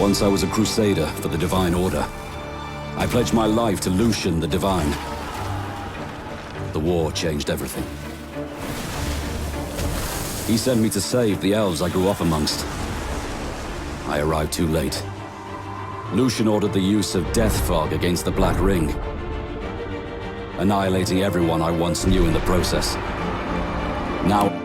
Once I was a crusader for the Divine Order. I pledged my life to Lucian the Divine. The war changed everything. He sent me to save the elves I grew up amongst. I arrived too late. Lucian ordered the use of Deathfog against the Black Ring, annihilating everyone I once knew in the process. Now...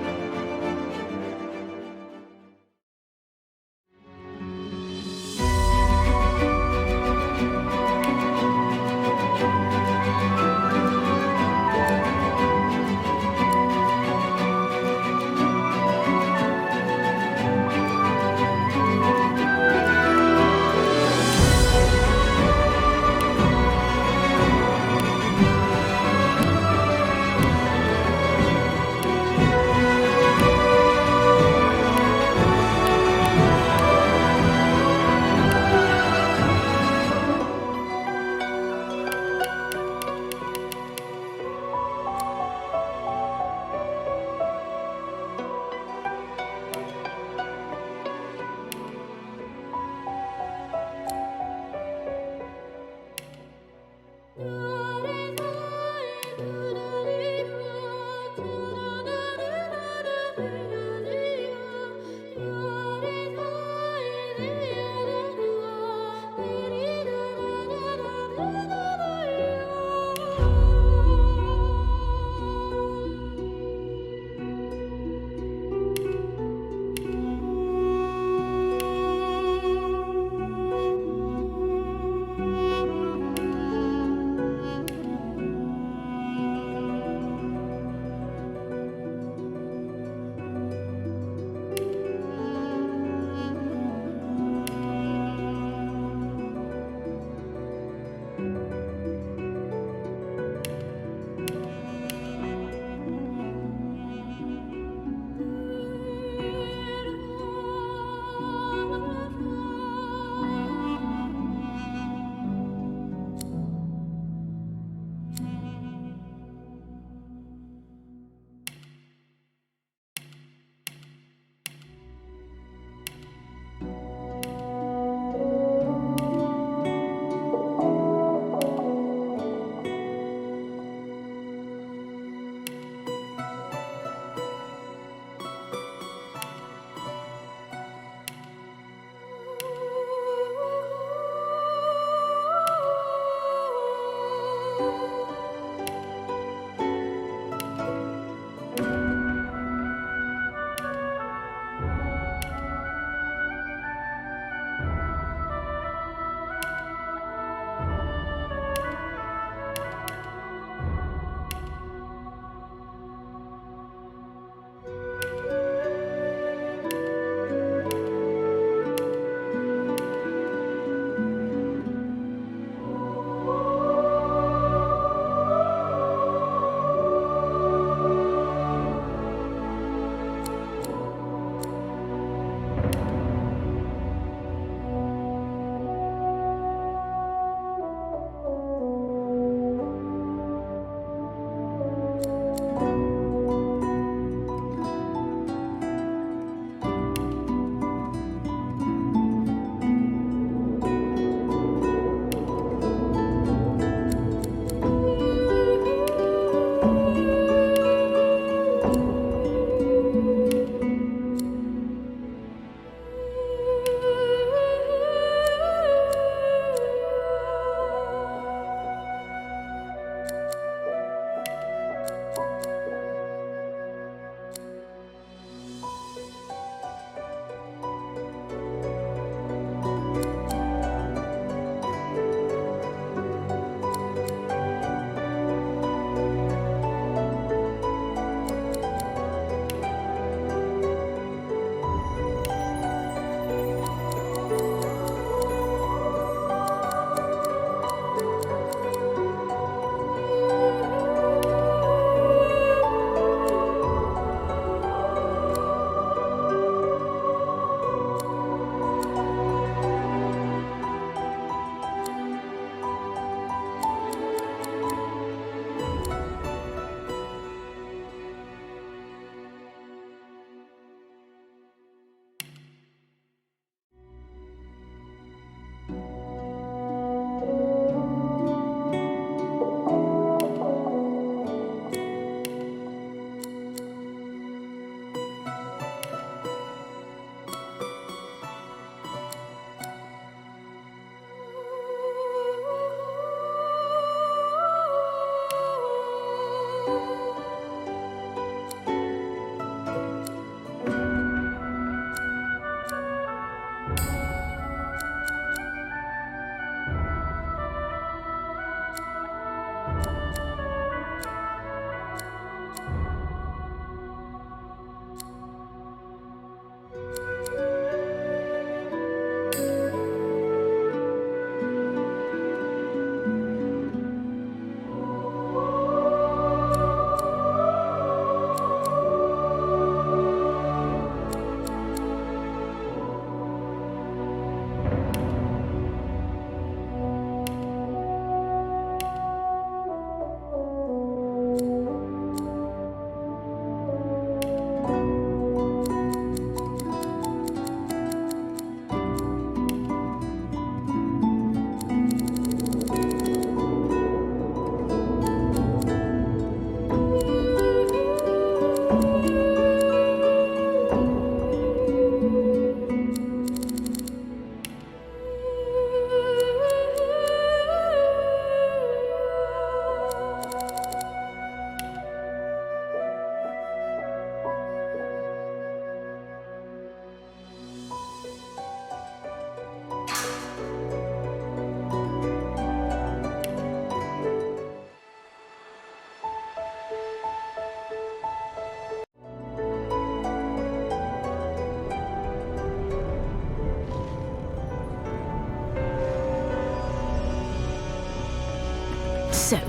So,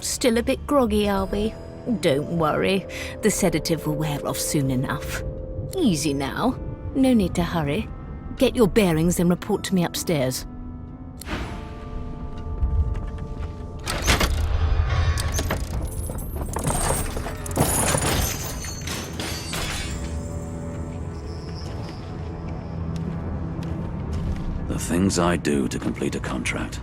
still a bit groggy, are we? Don't worry, the sedative will wear off soon enough. Easy now. No need to hurry. Get your bearings and report to me upstairs. The things I do to complete a contract.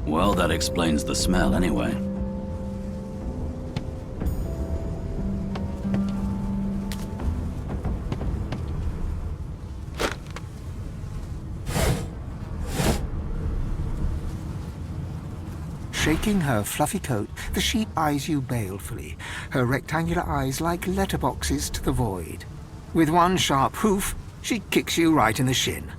Well, that explains the smell anyway. Shaking her fluffy coat, the sheep eyes you balefully, her rectangular eyes like letterboxes to the void. With one sharp hoof, she kicks you right in the shin.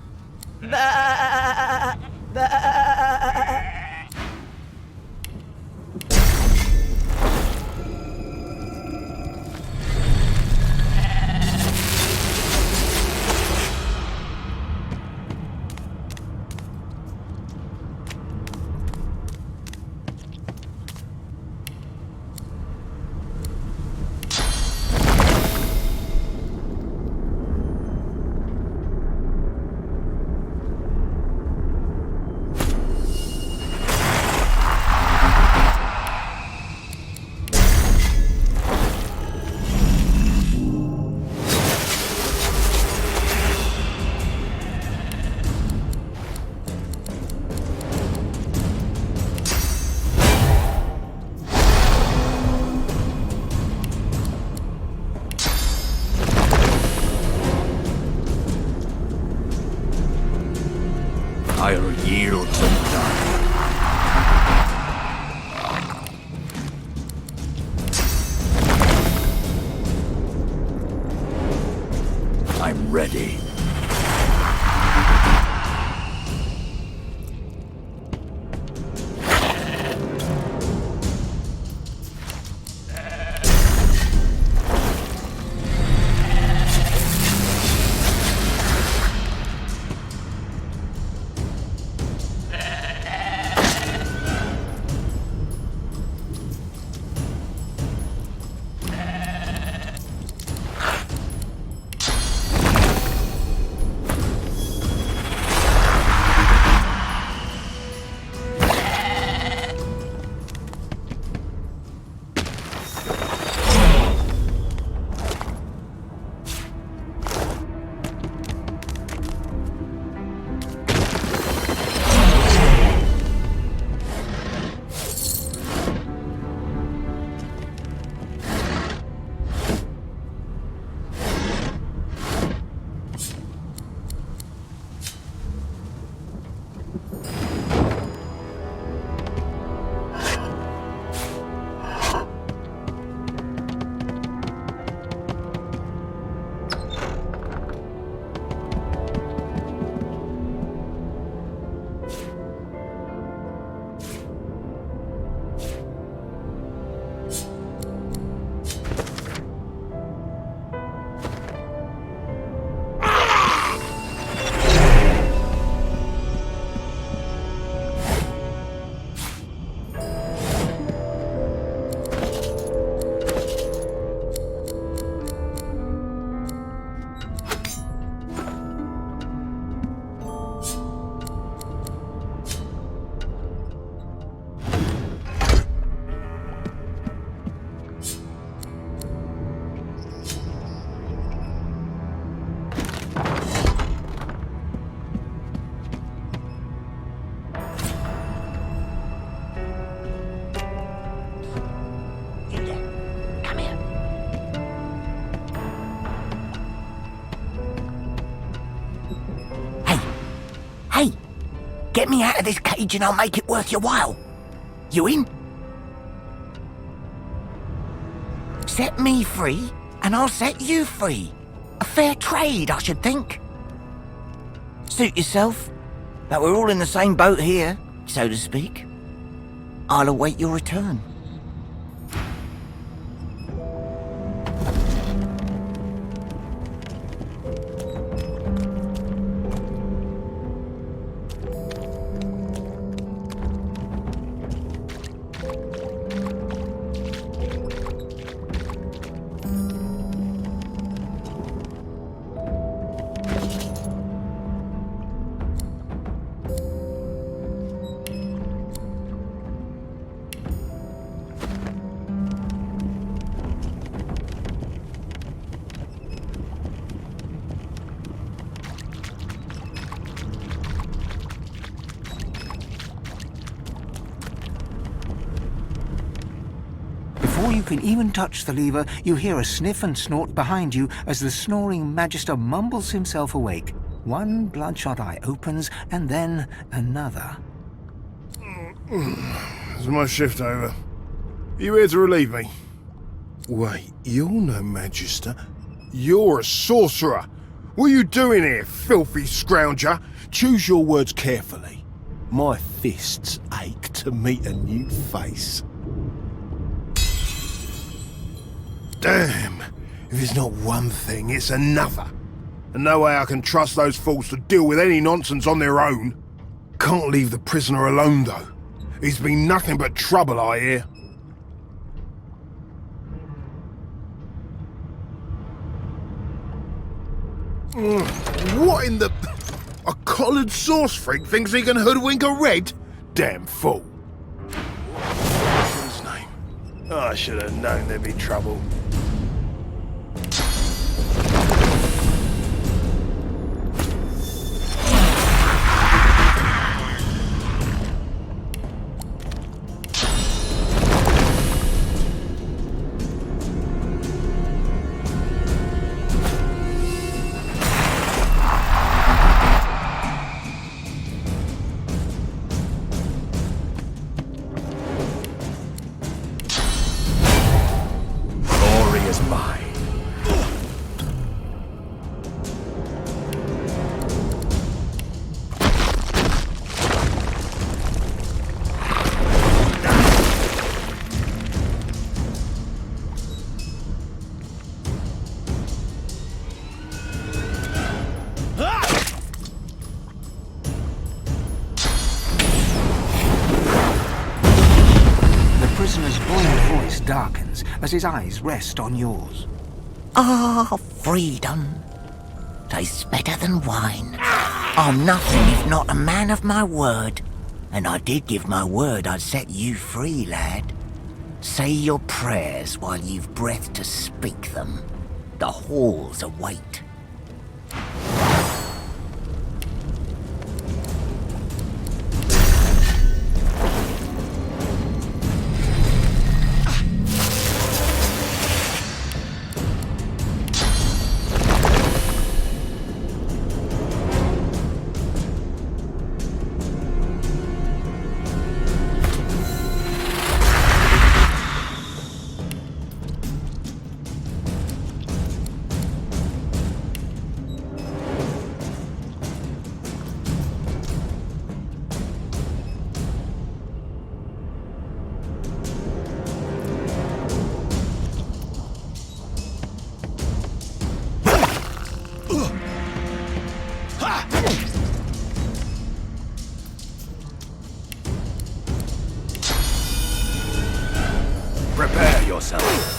Get me out of this cage and I'll make it worth your while. You in? Set me free and I'll set you free. A fair trade, I should think. Suit yourself, that we're all in the same boat here, so to speak. I'll await your return. Before you can even touch the lever, you hear a sniff and snort behind you as the snoring Magister mumbles himself awake. One bloodshot eye opens, and then another. Is my shift over? Are you here to relieve me? Wait, you're no Magister. You're a sorcerer. What are you doing here, filthy scrounger? Choose your words carefully. My fists ache to meet a new face. Damn! If it's not one thing, it's another. And no way I can trust those fools to deal with any nonsense on their own. Can't leave the prisoner alone, though. He's been nothing but trouble, I hear. What in the... A collared sauce freak thinks he can hoodwink a red? Damn fool. What's his name? I should have known there'd be trouble. Darkens as his eyes rest on yours. Ah, freedom. Tastes better than wine. I'm nothing if not a man of my word. And I did give my word I'd set you free, lad. Say your prayers while you've breath to speak them. The halls await. Prepare yourself.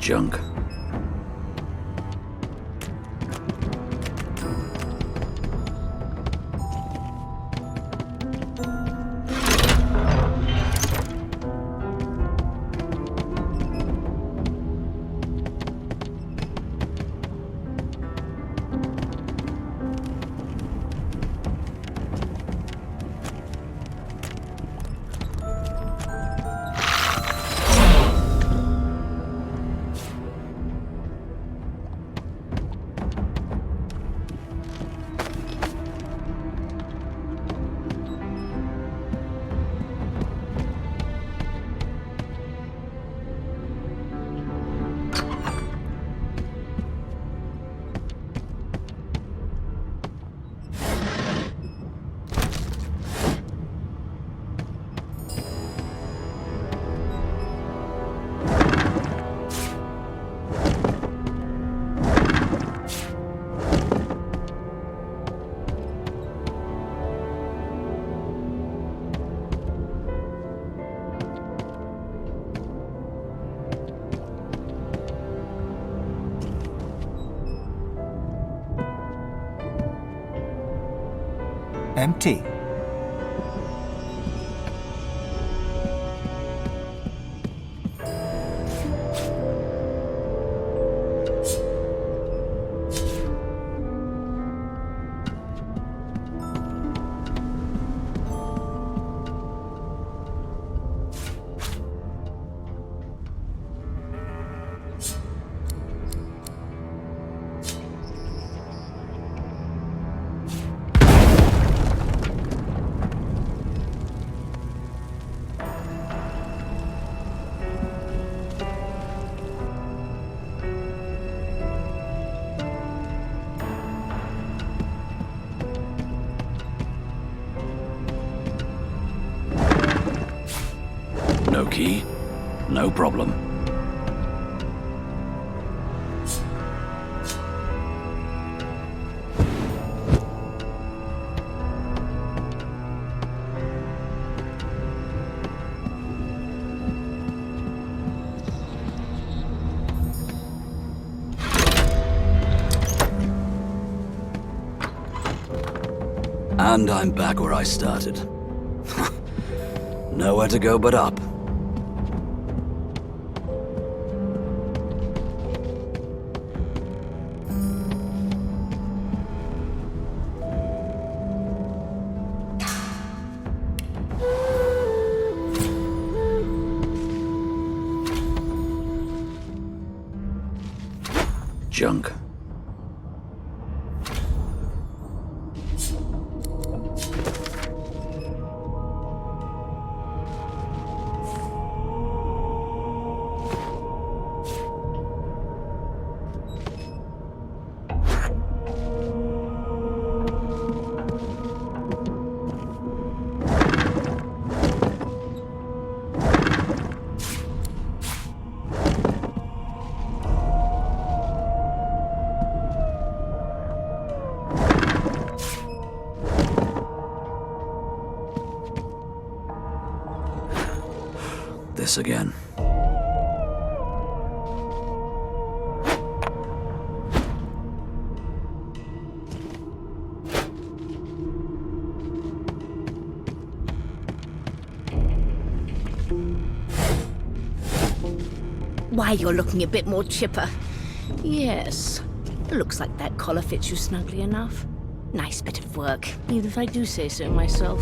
Junk. Empty. No key, no problem. And I'm back where I started. Nowhere to go but up. Junk. This again. Why, you're looking a bit more chipper. Yes. Looks like that collar fits you snugly enough. Nice bit of work, even if I do say so myself.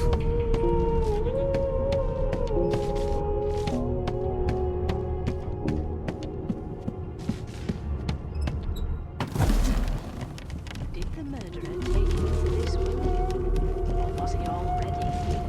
Did the murderer take you for this wound? Or was he already here?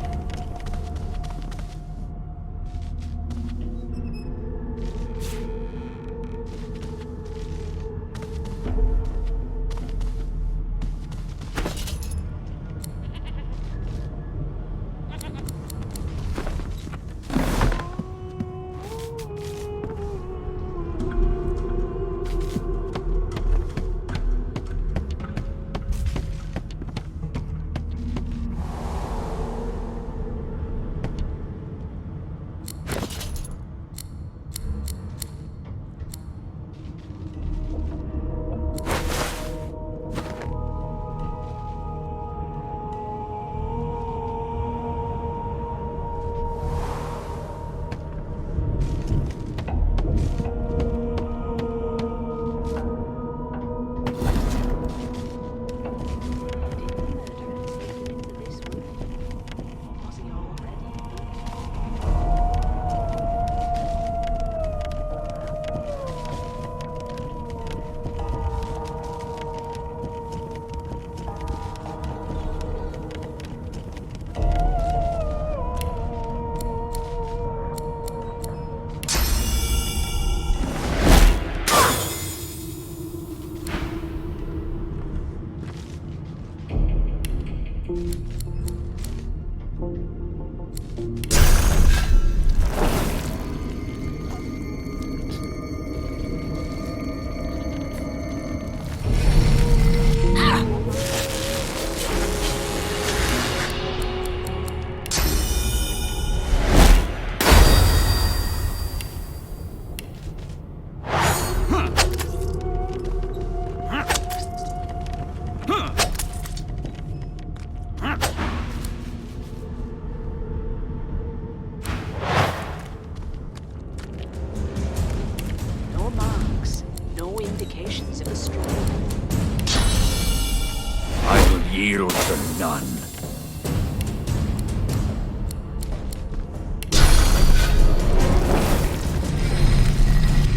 yield to none.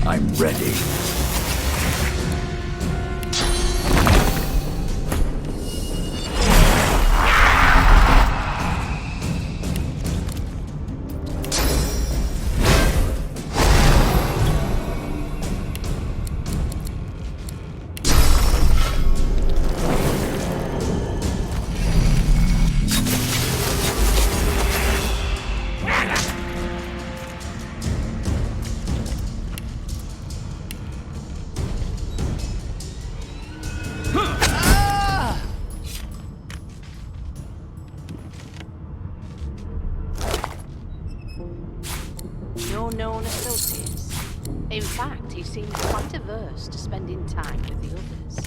I'm ready. No known associates. In fact, he seemed quite averse to spending time with the others.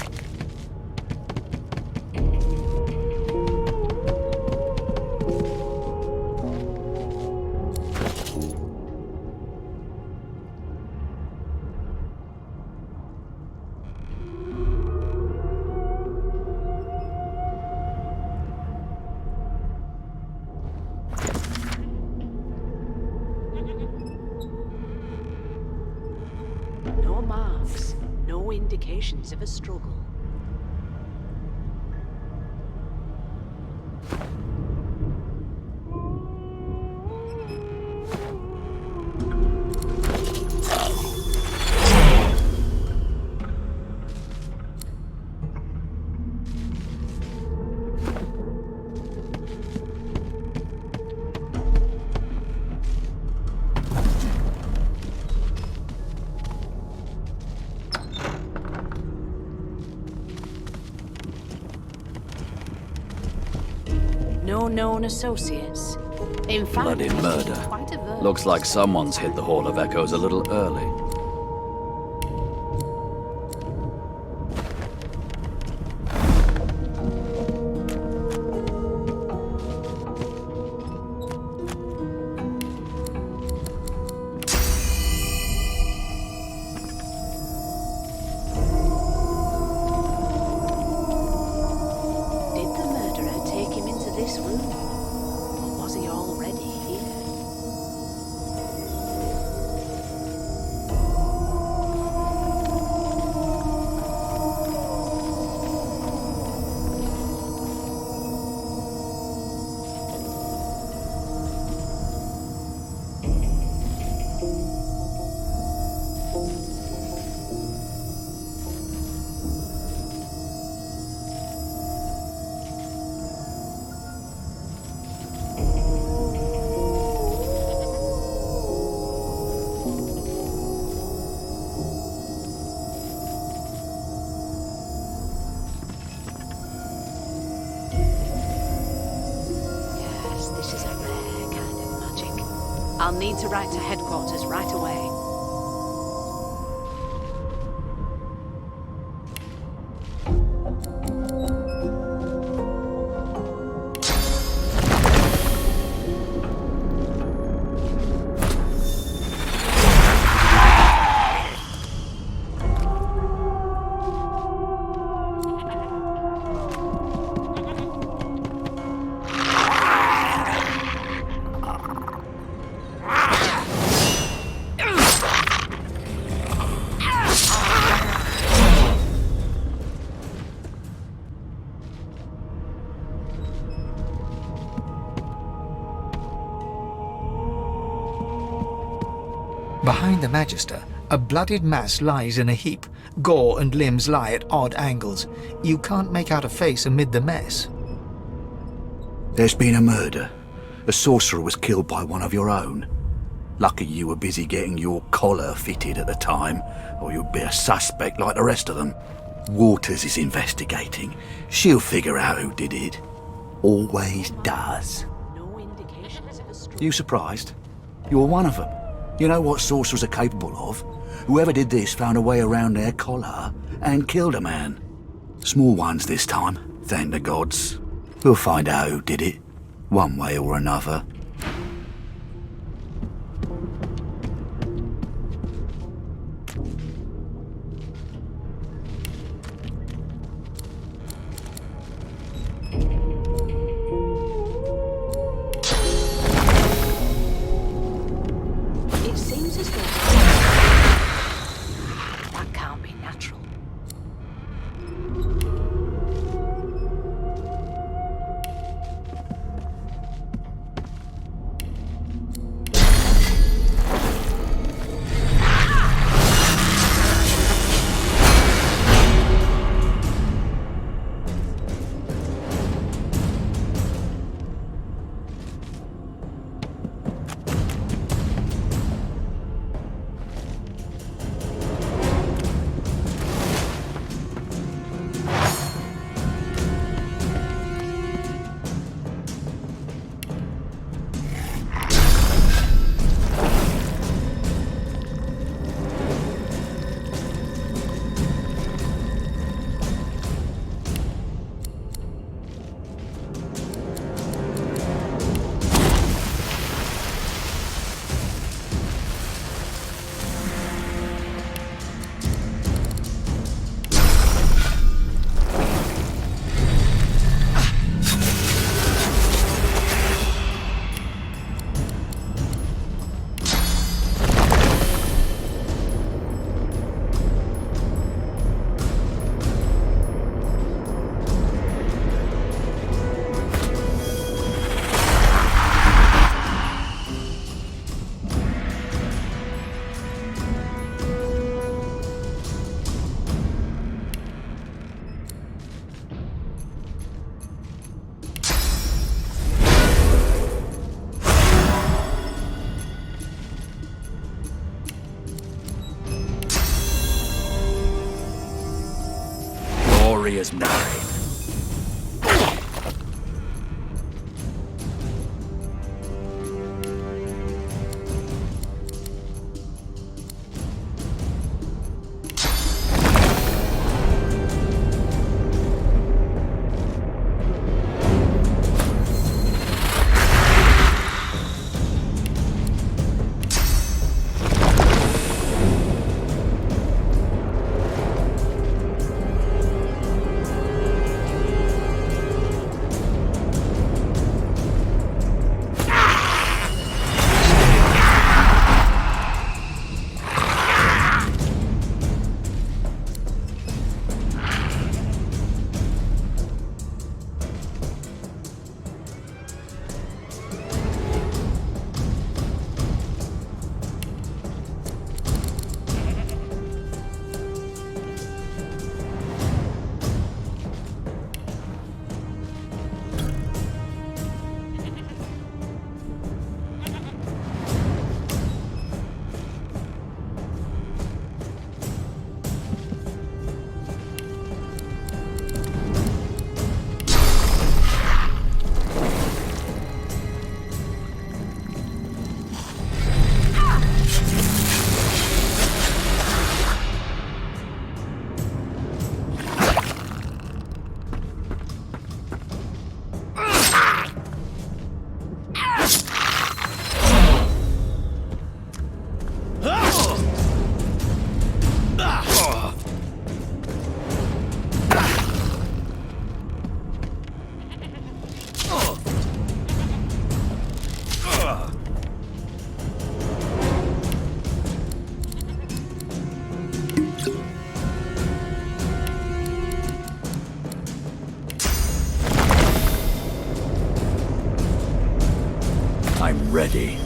No marks, no indications of a struggle. No known associates. In fact, Bloody he seemed murder. quite averse Looks like to someone's spending hit the time Hall of Echoes a little early. Did the murderer take him into this room? Or was he already here? Yes, this is a rare kind of magic. I'll need to write to headquarters right away. Behind the Magister, a bloodied mass lies in a heap. Gore and limbs lie at odd angles. You can't make out a face amid the mess. There's been a murder. A sorcerer was killed by one of your own. Lucky you were busy getting your collar fitted at the time, or you'd be a suspect like the rest of them. Waters is investigating. She'll figure out who did it. Always does. No indications of a struggle. You surprised? You're one of them. You know what sorcerers are capable of? Whoever did this found a way around their collar and killed a man. Small ones this time, thank the gods. We'll find out who did it, one way or another. warrior's name. I'm ready.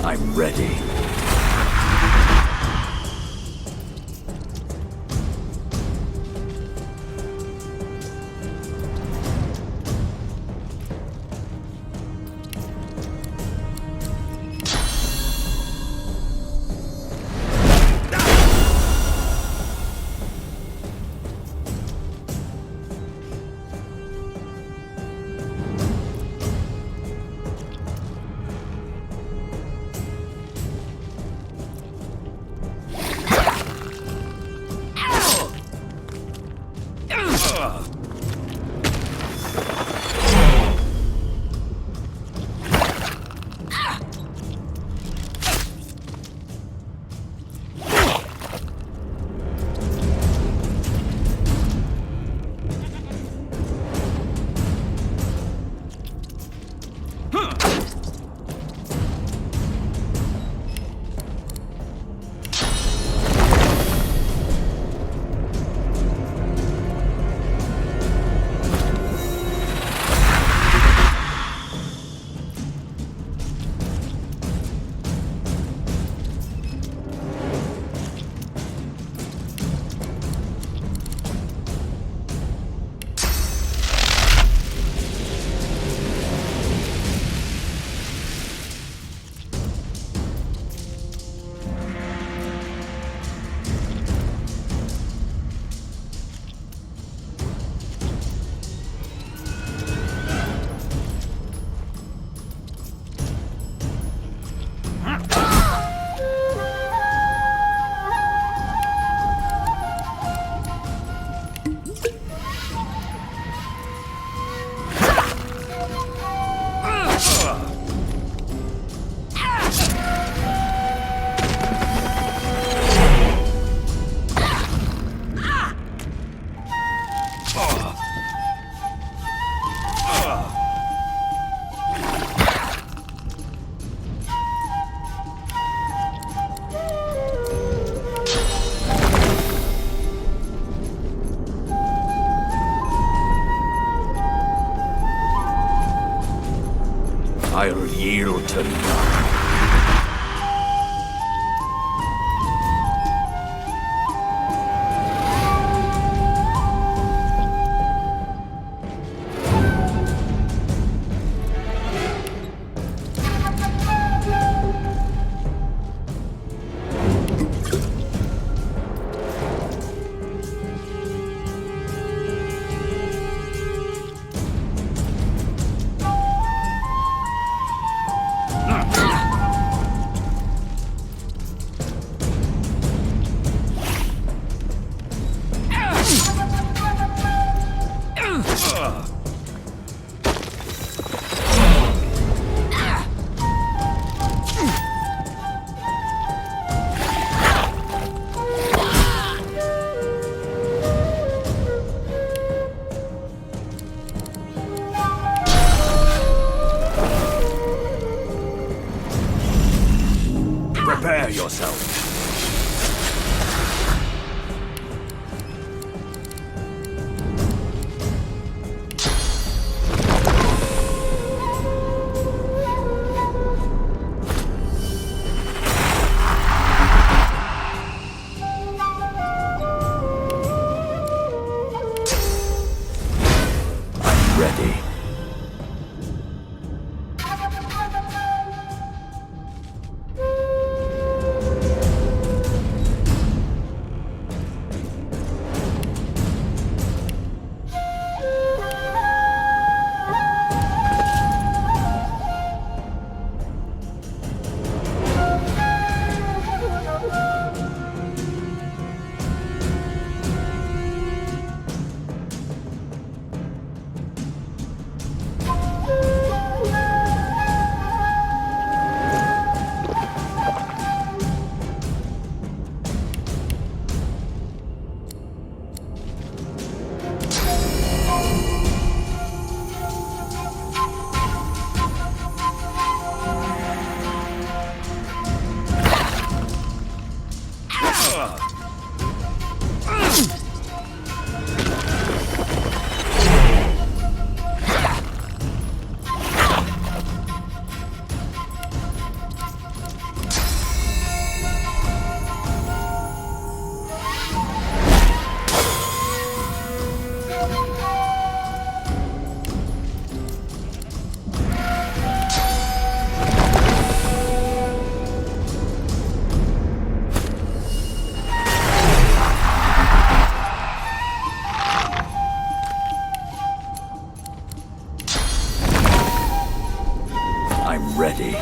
I'm ready. world turning dark. Prepare yourself. I'm ready. I'm ready.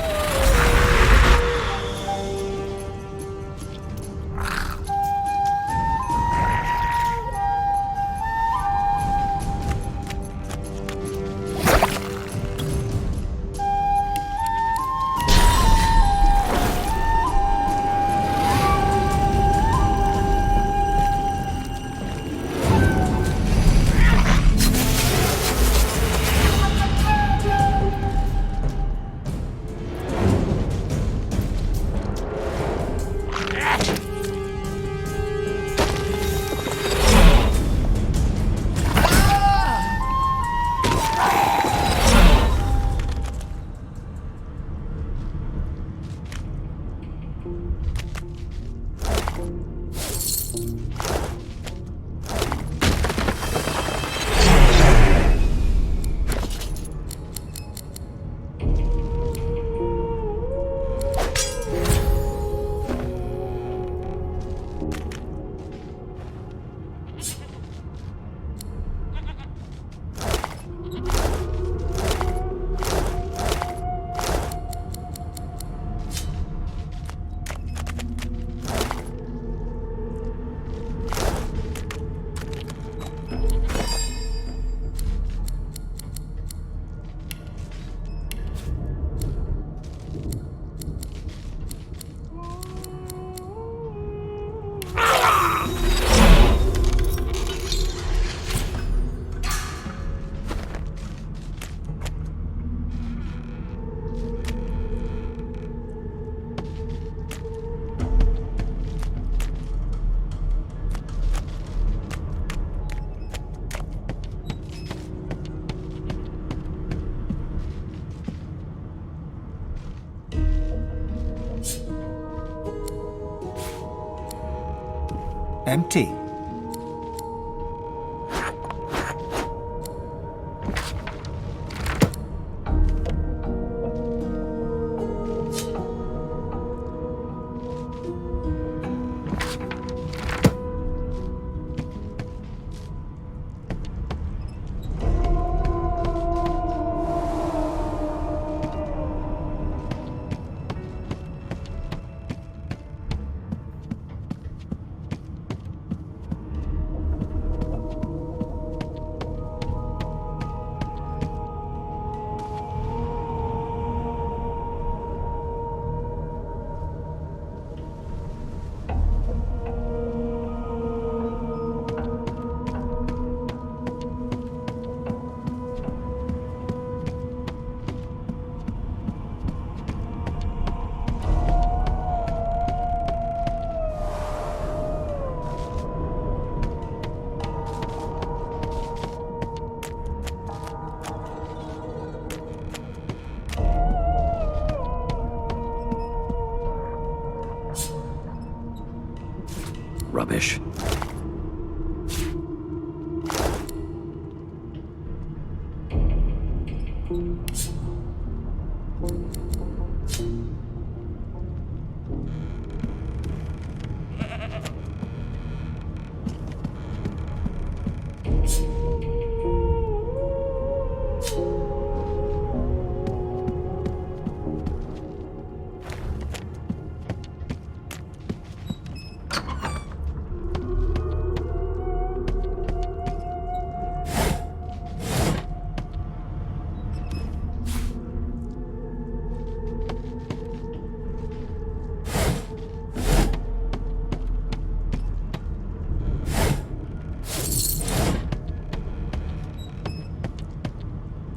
Empty. Rubbish.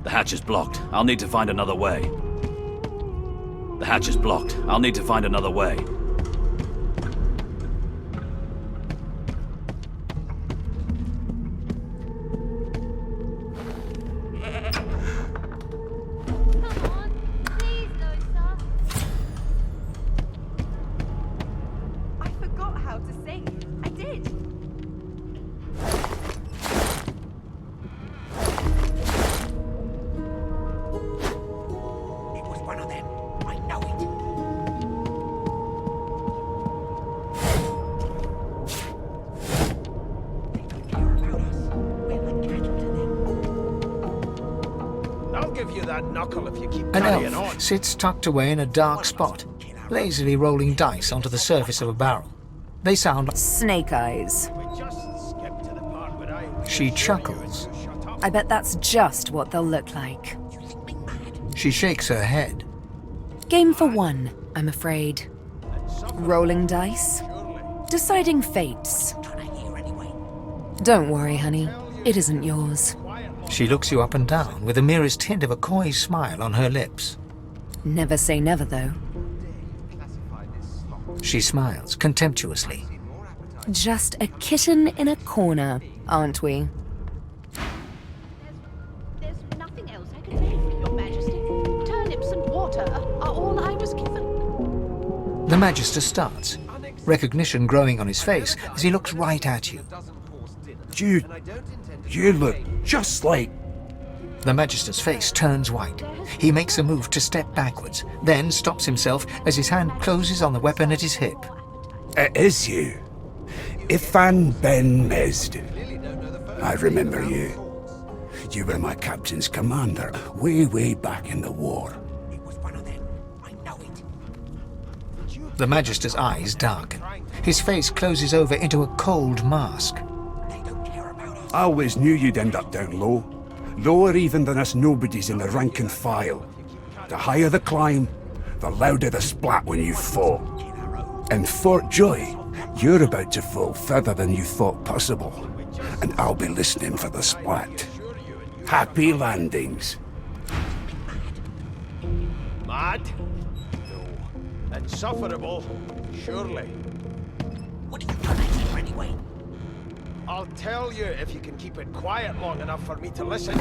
The hatch is blocked. I'll need to find another way. The hatch is blocked. I'll need to find another way. An elf sits tucked away in a dark spot, lazily rolling dice onto the surface of a barrel. They sound like Snake eyes. She chuckles. I bet that's just what they'll look like. She shakes her head. Game for one, I'm afraid. Rolling dice. Deciding fates. Don't worry, honey. It isn't yours. She looks you up and down with the merest hint of a coy smile on her lips. Never say never, though. She smiles contemptuously. Just a kitten in a corner, aren't we? There's nothing else I can take, Your Majesty. Turnips and water are all I was given. The Magister starts, recognition growing on his face as he looks right at you. You look just like... The Magister's face turns white. He makes a move to step backwards, then stops himself as his hand closes on the weapon at his hip. It is you. Ifan Ben Mezd. I remember you. You were my captain's commander way back in the war. It was one of them. I know it. The Magister's eyes darken. His face closes over into a cold mask. I always knew you'd end up down low. Lower even than us nobodies in the rank and file. The higher the climb, the louder the splat when you fall. In Fort Joy, you're about to fall further than you thought possible. And I'll be listening for the splat. Happy landings. Mad? No. Insufferable? Surely. What have you done at here anyway? I'll tell you if you can keep it quiet long enough for me to listen.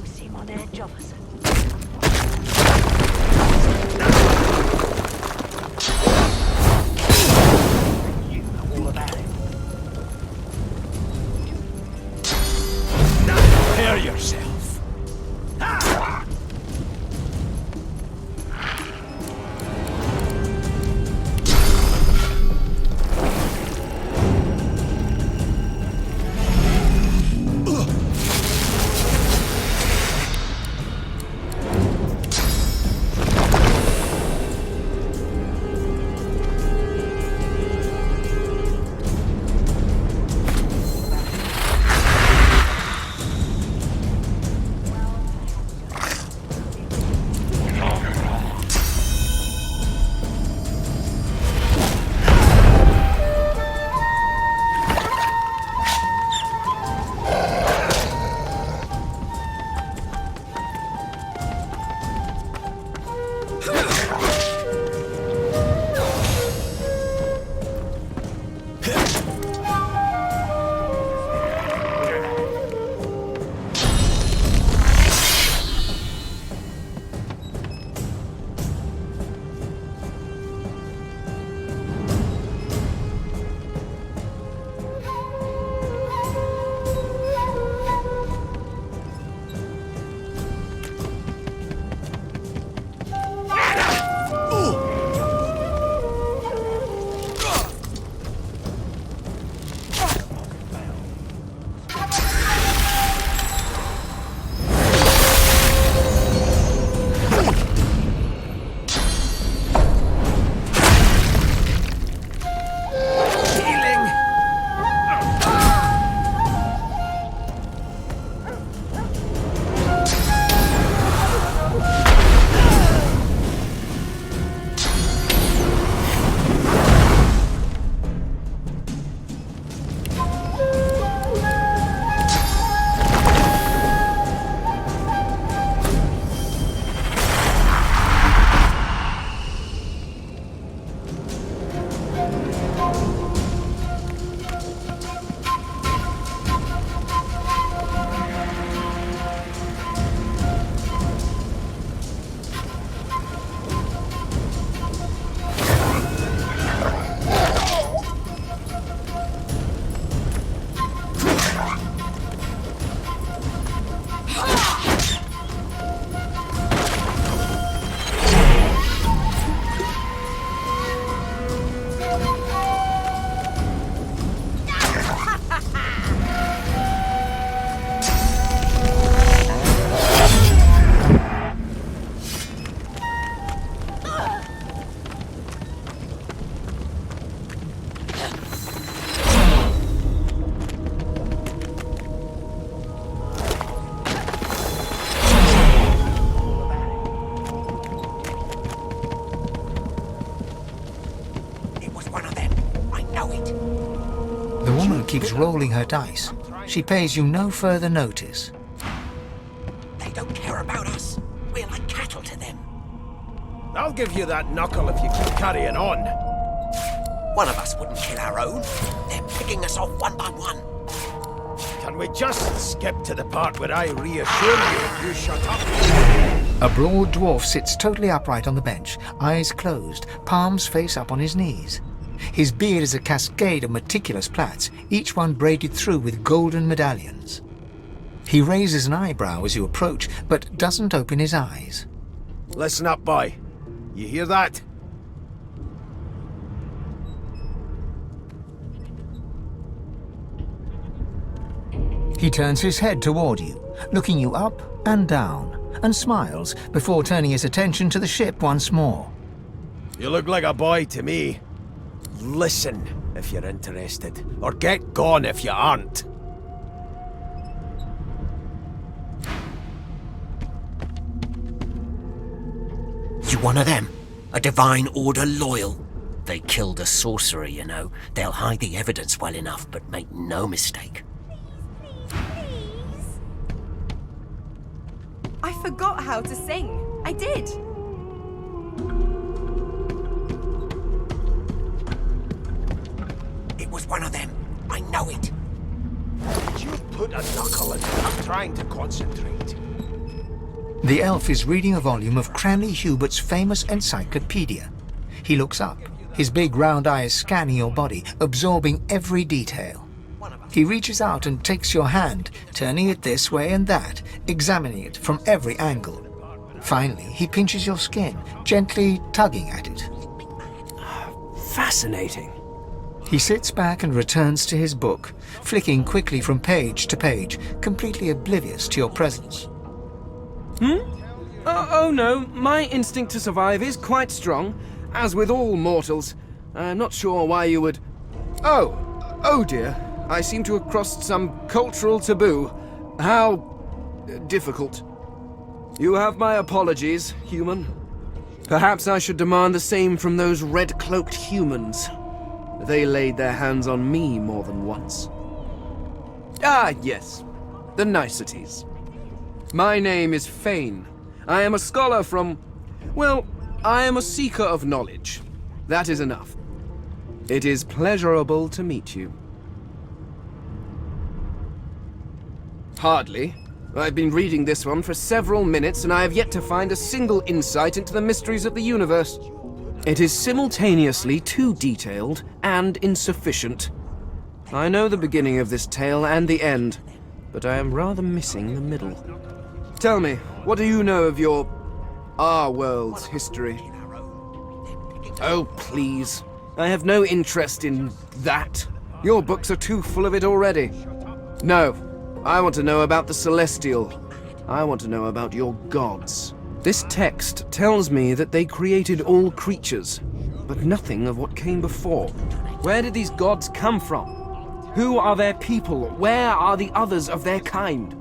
Seem on edge, officer. You know all about it. Prepare yourself. Keeps rolling her dice. She pays you no further notice. They don't care about us. We're like cattle to them. I'll give you that knuckle if you keep carrying on. One of us wouldn't kill our own. They're picking us off one by one. Can we just skip to the part where I reassure you and you shut up? A broad dwarf sits totally upright on the bench, eyes closed, palms face up on his knees. His beard is a cascade of meticulous plaits, each one braided through with golden medallions. He raises an eyebrow as you approach, but doesn't open his eyes. Listen up, boy. You hear that? He turns his head toward you, looking you up and down, and smiles before turning his attention to the ship once more. You look like a boy to me. Listen if you're interested, or get gone if you aren't. You one of them? A Divine Order loyal? They killed a sorcerer, you know. They'll hide the evidence well enough, but make no mistake. Please. I forgot how to sing. I did. trying to concentrate. The elf is reading a volume of Cranley Hubert's famous encyclopedia. He looks up, his big round eyes scanning your body, absorbing every detail. He reaches out and takes your hand, turning it this way and that, examining it from every angle. Finally, he pinches your skin, gently tugging at it. Fascinating. He sits back and returns to his book, flicking quickly from page to page, completely oblivious to your presence. Oh no, my instinct to survive is quite strong, as with all mortals. I'm not sure why you would... Oh dear. I seem to have crossed some cultural taboo. How... difficult. You have my apologies, human. Perhaps I should demand the same from those red-cloaked humans. They laid their hands on me more than once. Ah, yes. The niceties. My name is Fane. I am a scholar from... well, I am a seeker of knowledge. That is enough. It is pleasurable to meet you. Hardly. I've been reading this one for several minutes, and I have yet to find a single insight into the mysteries of the universe. It is simultaneously too detailed and insufficient. I know the beginning of this tale and the end, but I am rather missing the middle. Tell me, what do you know of our world's history? Oh, please. I have no interest in that. Your books are too full of it already. No, I want to know about the Celestial. I want to know about your gods. This text tells me that they created all creatures, but nothing of what came before. Where did these gods come from? Who are their people? Where are the others of their kind?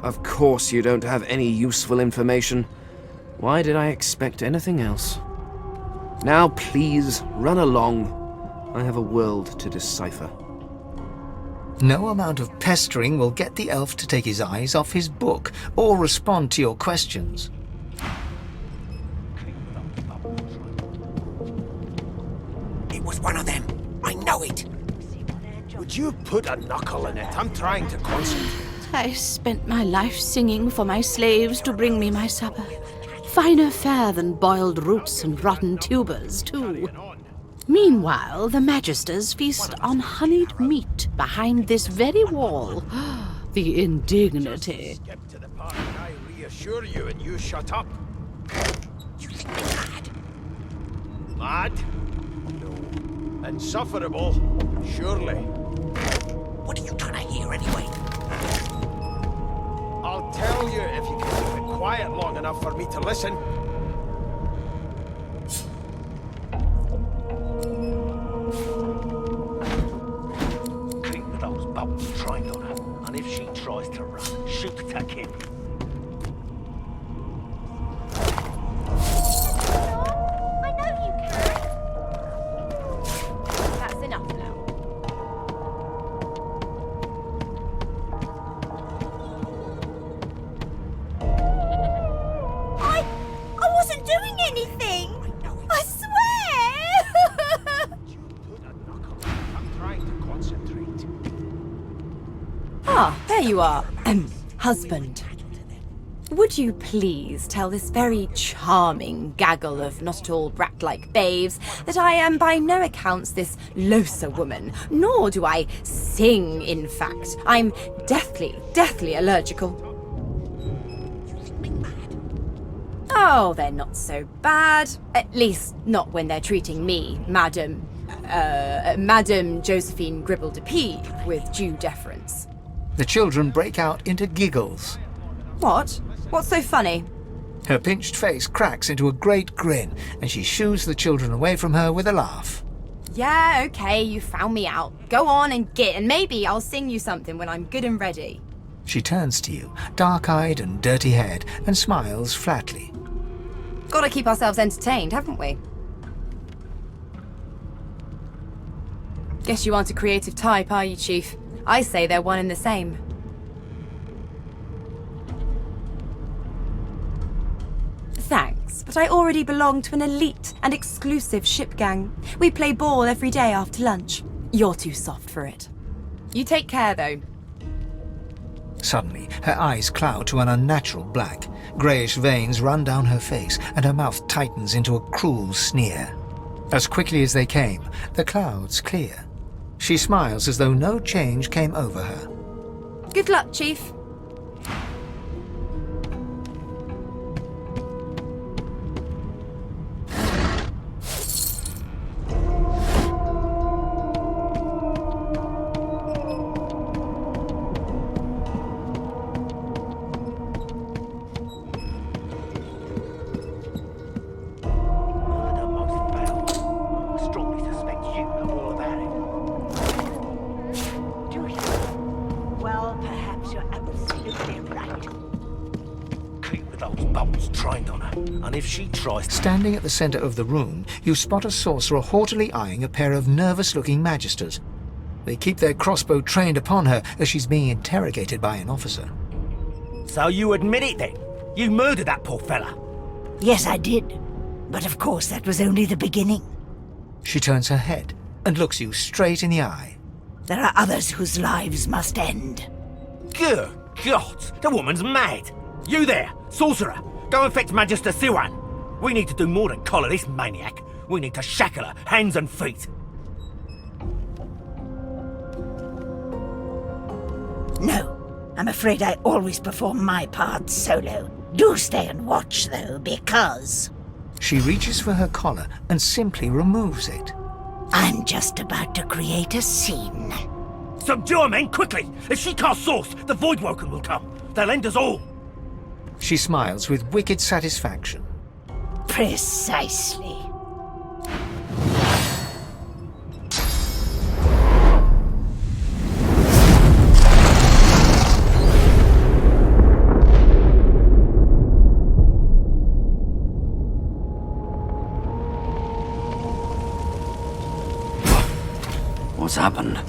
Of course you don't have any useful information. Why did I expect anything else? Now please, run along. I have a world to decipher. No amount of pestering will get the elf to take his eyes off his book or respond to your questions. It was one of them. I know it. Would you put a knuckle in it? I'm trying to concentrate. I spent my life singing for my slaves to bring me my supper. Finer fare than boiled roots and rotten tubers, too. Meanwhile, the Magisters feast on honeyed meat behind this very wall. The indignity. Skip to the part and I reassure you and you shut up. You think me mad? Mad? No. Insufferable? Surely. What are you trying to hear anyway? I'll tell you if you can keep it quiet long enough for me to listen. Keep those bubbles trained on her, and if she tries to run, shoot at him. I know you can. That's enough now. I wasn't doing anything. I swear. Put a knuckle. I'm trying to concentrate. Ah, there you are. Husband. Would you please tell this very charming gaggle of not at all brat-like babes that I am by no accounts this loser woman, nor do I sing, in fact. I'm deathly allergical. Oh, they're not so bad. At least not when they're treating me, Madam Josephine Gribble de Peep, with due deference. The children break out into giggles. What? What's so funny? Her pinched face cracks into a great grin, and she shoos the children away from her with a laugh. Yeah, okay, you found me out. Go on and git, and maybe I'll sing you something when I'm good and ready. She turns to you, dark-eyed and dirty-haired, and smiles flatly. Gotta keep ourselves entertained, haven't we? Guess you aren't a creative type, are you, Chief? I say they're one and the same. Thanks, but I already belong to an elite and exclusive ship gang. We play ball every day after lunch. You're too soft for it. You take care, though. Suddenly, her eyes cloud to an unnatural black. Greyish veins run down her face, and her mouth tightens into a cruel sneer. As quickly as they came, the clouds clear. She smiles as though no change came over her. Good luck, Chief. Standing at the center of the room, you spot a sorcerer haughtily eyeing a pair of nervous-looking magisters. They keep their crossbow trained upon her as she's being interrogated by an officer. So you admit it then? You murdered that poor fella? Yes, I did. But of course that was only the beginning. She turns her head and looks you straight in the eye. There are others whose lives must end. Good God, the woman's mad. You there, sorcerer, go and fetch Magister Siwan. We need to do more than collar this maniac. We need to shackle her, hands and feet. No, I'm afraid I always perform my part solo. Do stay and watch, though, because... She reaches for her collar and simply removes it. I'm just about to create a scene. Subdue her, men, quickly! If she casts source, the Voidwoken will come. They'll end us all. She smiles with wicked satisfaction. Precisely. What's happened?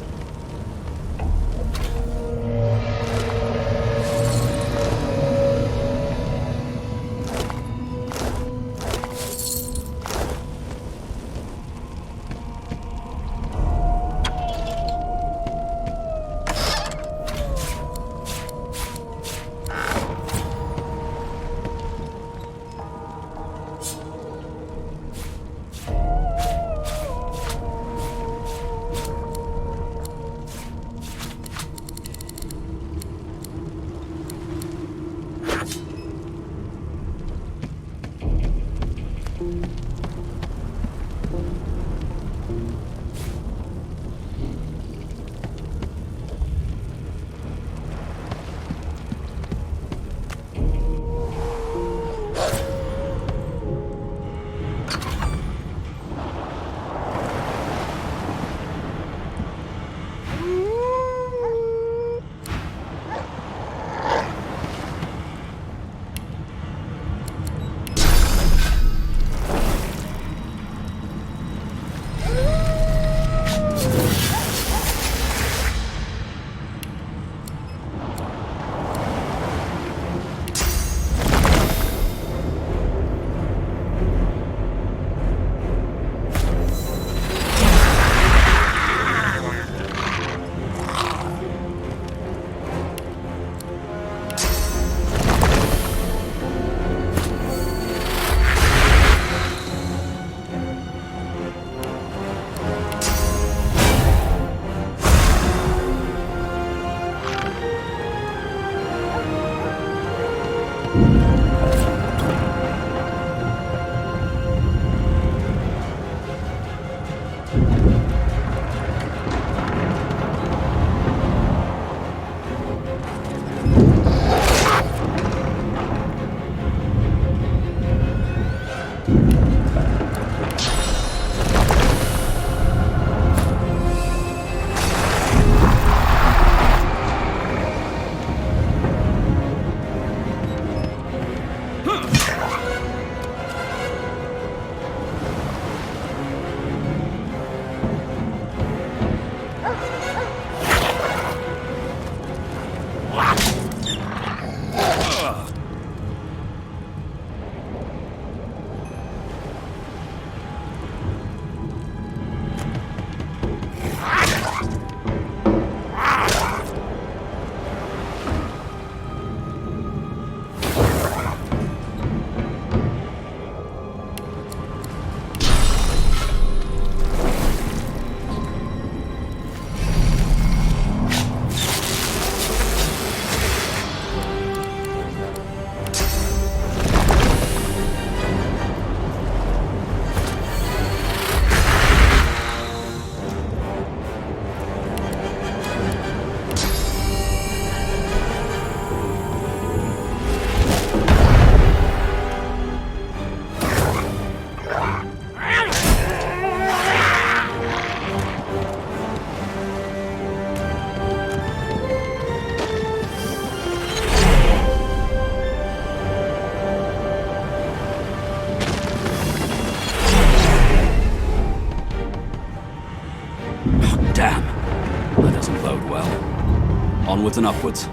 Onwards and upwards.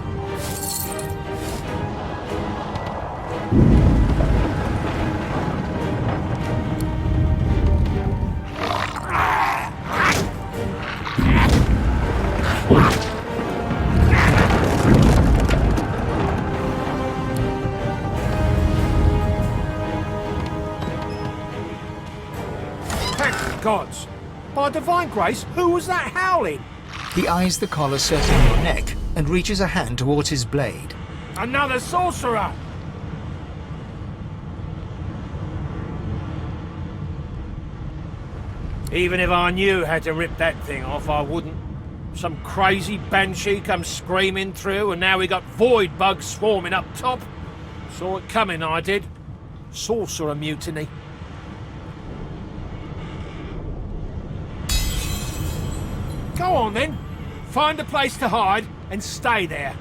Gods! By divine grace, who was that howling? He eyes the collar circling your neck and reaches a hand towards his blade. Another sorcerer! Even if I knew how to rip that thing off, I wouldn't. Some crazy banshee comes screaming through, and now we got void bugs swarming up top. Saw it coming, I did. Sorcerer mutiny. Go on then. Find a place to hide and stay there.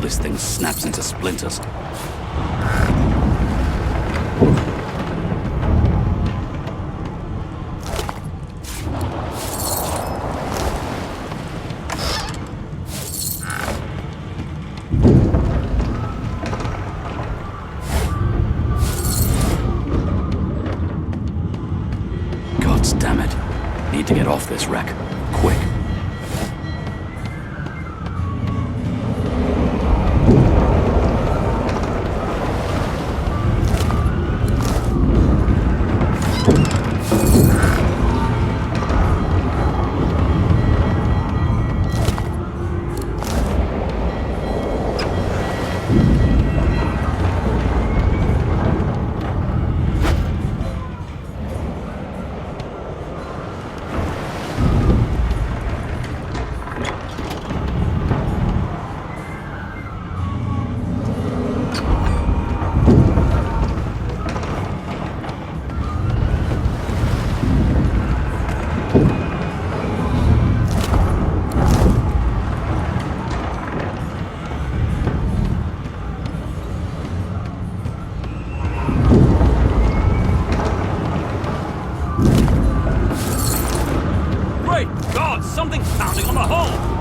This thing snaps into splinters. God damn it. Need to get off this wreck. Quick. Something's pounding on the hull!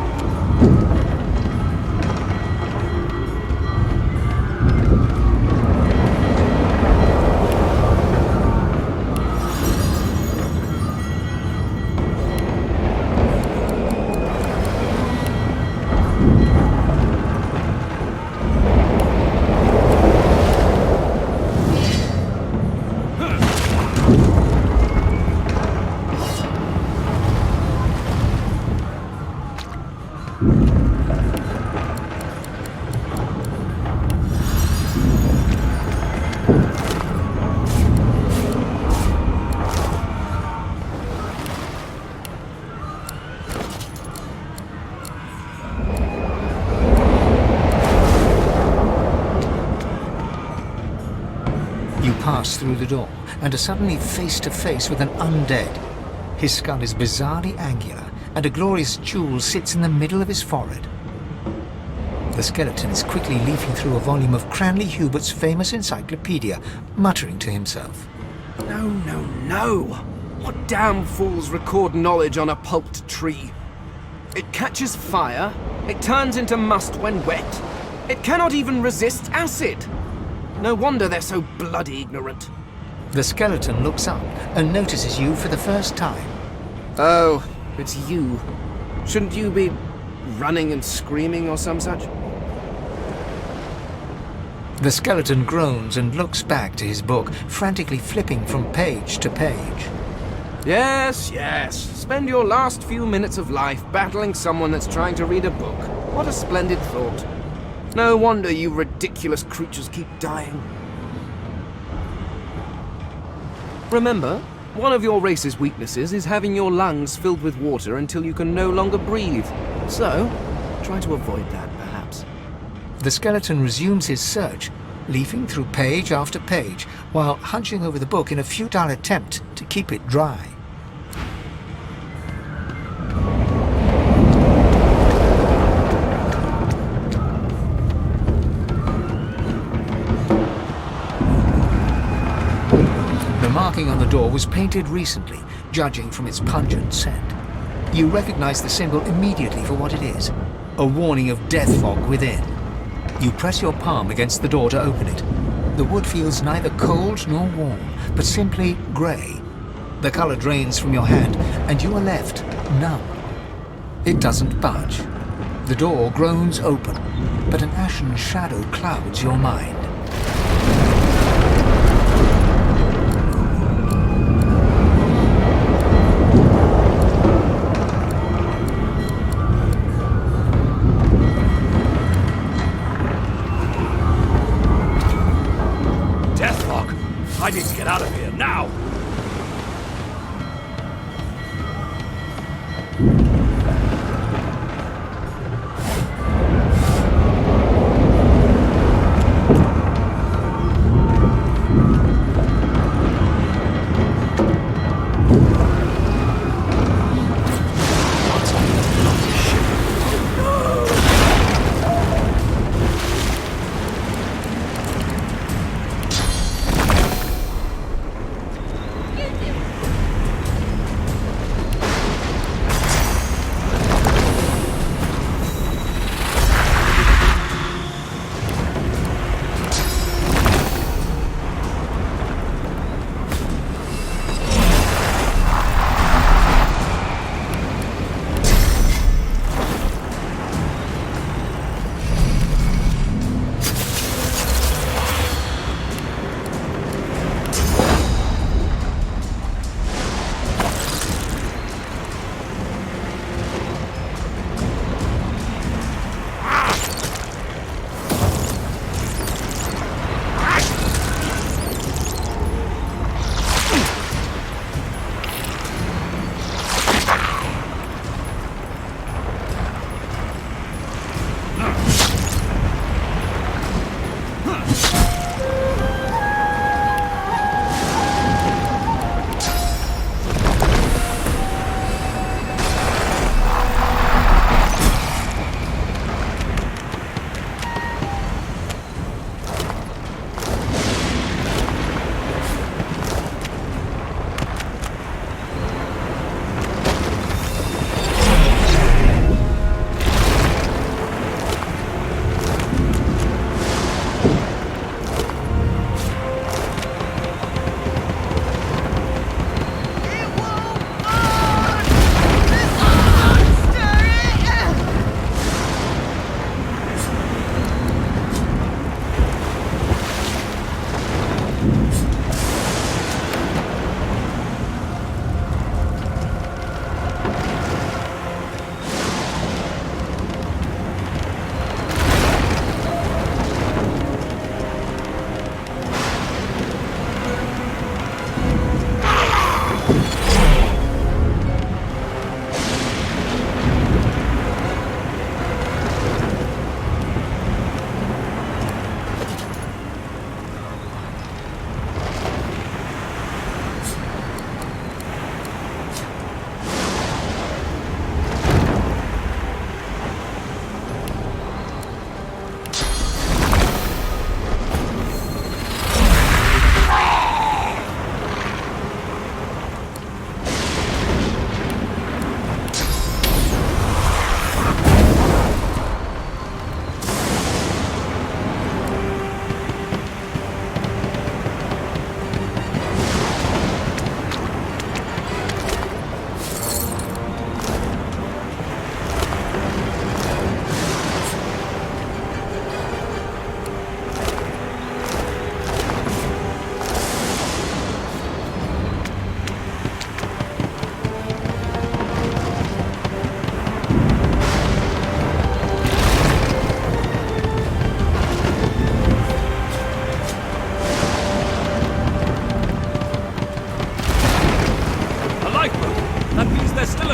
Pass through the door and are suddenly face to face with an undead. His skull is bizarrely angular, and a glorious jewel sits in the middle of his forehead. The skeleton is quickly leafing through a volume of Cranley Hubert's famous encyclopedia, muttering to himself. No, no, no! What damn fools record knowledge on a pulped tree? It catches fire, it turns into must when wet, it cannot even resist acid! No wonder they're so bloody ignorant. The skeleton looks up and notices you for the first time. Oh, it's you. Shouldn't you be running and screaming or some such? The skeleton groans and looks back to his book, frantically flipping from page to page. Yes, yes. Spend your last few minutes of life battling someone that's trying to read a book. What a splendid thought. No wonder you ridiculous creatures keep dying. Remember, one of your race's weaknesses is having your lungs filled with water until you can no longer breathe. So, try to avoid that, perhaps. The skeleton resumes his search, leafing through page after page, while hunching over the book in a futile attempt to keep it dry. marking on the door was painted recently, judging from its pungent scent. You recognize the symbol immediately for what it is, a warning of Deathfog within. You press your palm against the door to open it. The wood feels neither cold nor warm, but simply grey. The color drains from your hand, and you are left numb. It doesn't budge. The door groans open, but an ashen shadow clouds your mind. Deathfog! I need to get out of here now!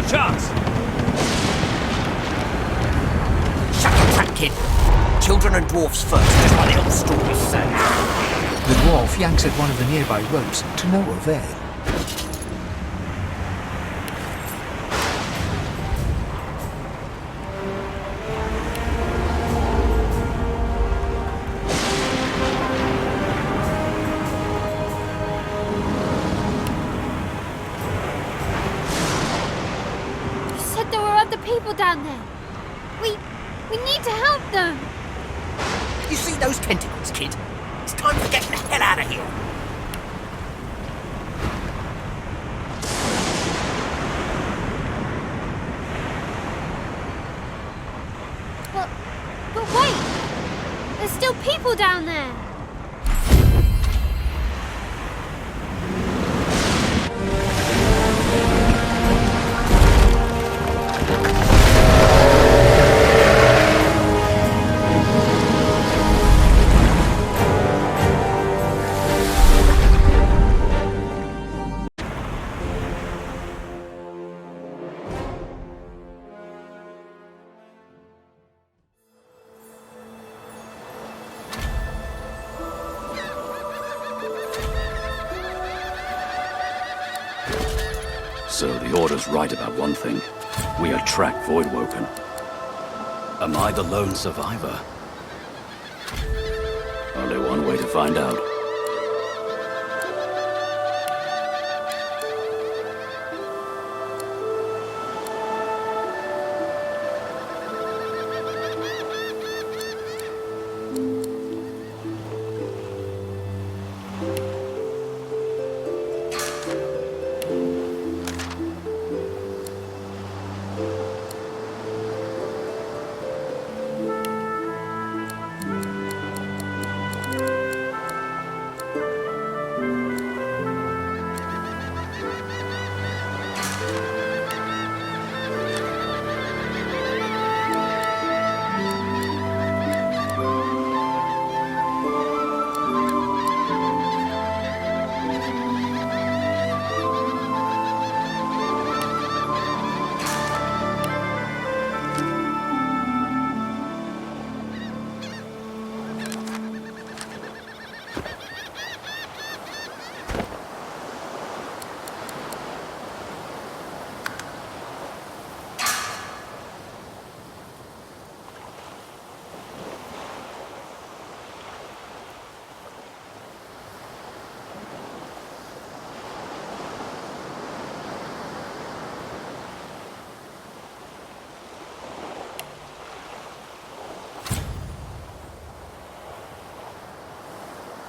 chance! Shut your trap, kid. Children and dwarfs first, as my little story says. The dwarf yanks at one of the nearby ropes to no avail. down there. We need to help them. You see those tentacles, kid? It's time for getting the hell out of here. But wait! There's still people down there. So the Order's right about one thing. We attract Voidwoken. Am I the lone survivor? Only one way to find out.